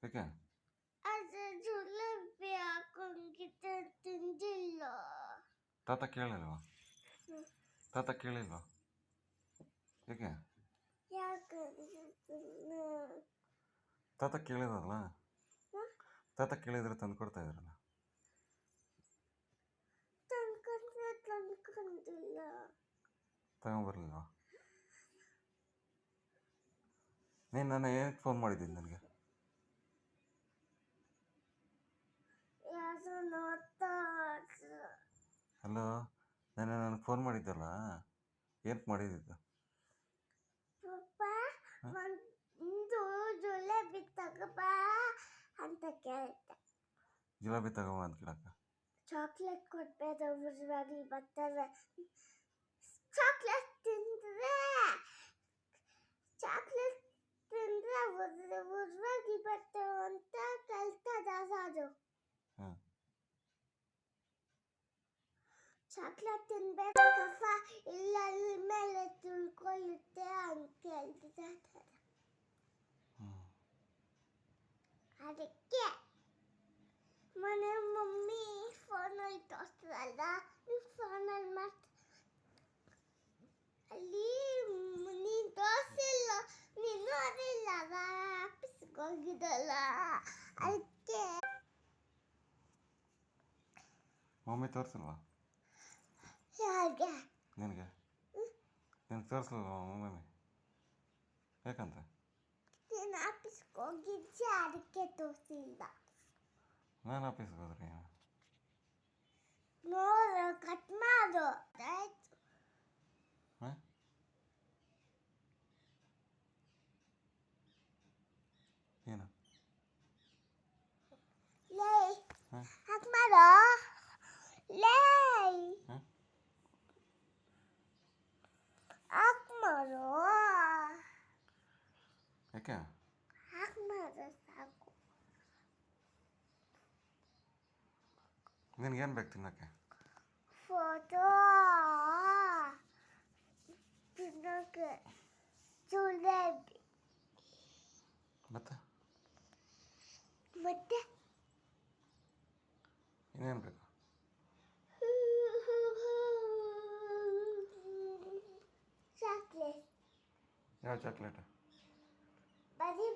ಯಾಕೆ? ಅದು ಜಿಲೇಬಿ ಹಾಕೊಂಡ್ಗಿದ್ದೆ ತಿಂದಿಲ್ಲ. ತಾತ ಕೇಳಿಲ್ವಾ? ತಾತ ಕೇಳಿಲ್ವಾ? ಯಾಕೆ? ಯಾಕಂದ್ರೆ ತಾತ ಕೇಳಿದ್ರಲ್ಲ, ತಾತ ಕೇಳಿದ್ರೆ ತಂದು ಕೊಡ್ತಾ ಇದ್ರಲ್ಲ. ತಂದ್ಕೊಂಡಿಲ್ಲ. ತಗೊಂಬರ್ಲಿಲ್ವಾ? ನೀನು ನನ್ನ ಏನಕ್ಕೆ ಫೋನ್ ಮಾಡಿದ್ದೀನಿ ನನಗೆ? ಯಾರು ನೋಡ್ತಾ ಹಲೋ, ನನಗೆ ಫೋನ್ ಮಾಡಿದ್ದಲ್ಲ, ಏನಕ್ಕೆ ಮಾಡಿದ್ದು? ಪಪ್ಪ ಒಂದು ಜಿಲೇಬಿ ತಗೋಬಾ ಅಂತ ಕೇಳ್ದೆ. ಜಿಲೇಬಿ ತಗೊಂಬ ಅಂತ ಕೇಳಕ್ಕ? ಚಾಕ್ಲೇಟ್ ಕೊಡ್ಬೇಡ, ಉಜ್ವಾಗಿ ಬರ್ತಾರೆ. ಚಾಕ್ಲೇಟ್ ತಿಂದ್ರೆ ಉಜ್ವಾಗಿ ಬರ್ತಾವ ಅಂತ ಕಲ್ತದ ಅದು. ಚಾಕ್ಲೇಟ್ ತಿನ್ಬೇಕು ಕಫ ಇಲ್ಲ ಮೇಲೆ ತುಳ್ಕೊಳ್ಳುತ್ತೆ ಅಂತ ಕೇಳ್ತಿದ್ದಾರೆ. ಅದಕ್ಕೆ ಮನೆ ಮಮ್ಮಿ ಫೋನಲ್ಲಿ ತೋರಿಸ್ತದಲ್ಲ, ಫೋನಲ್ಲಿ ಅಲ್ಲಿ ನೀನು ತೋರಿಸಿಲ್ಲ, ನೀನು ನೋಡಿಲ್ಲ, ಆಫೀಸ್ಗೆ ಹೋಗಿದ್ದಲ್ಲ, ಅದಕ್ಕೆ. ಮಮ್ಮಿ ತೋರಿಸಲ್ವಾ ಯಾರಿಗೆ? ನಿನಗೆ. ನಿನಗೆ ತೋರಿಸಲ್ವಾ ಮಮ್ಮಿ? ಯಾಕಂತ? ನೀನು ಆಫೀಸ್ಗೆ ಹೋಗಿದ್ದೆ, ಅದಕ್ಕೆ ತೋರಿಸಿಲ್ಲ. ನಾನು ಆಫೀಸ್ಗೆ ಹೋದ್ರೆ ನೋಡು, ಕಟ್ ಮಾಡು. ಹಾಂ? ಏನು? ಲೇ ಕಟ್ ಮಾಡು. ಲೇ ಹಾಕ್ ಮಾಡು. ಯಾಕೆ? ಹಾಕ್ ಮಾಡು ಸಾಕು. ನಿನಗೇನು ಬೇಕು ತಿನ್ನೋಕ್ಕೆ? ಫೋಟೋ ತಿನ್ನೋಕ್ಕೆ, ಜಿಲೇಬಿ. ಮತ್ತೆ ಇನ್ನೇನು ಬೇಕು? ಚಾಕ್ಲೇಟ್. ಯಾವ ಚಾಕ್ಲೇಟು? ಬರೀ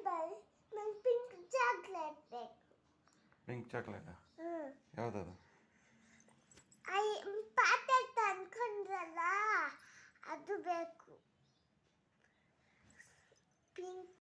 ನಂಗೆ ಪಿಂಕ್ ಚಾಕ್ಲೇಟ್ ಬೇಕು. ಪಿಂಕ್ ಚಾಕ್ಲೇಟಾ? ಯಾವ್ದದು?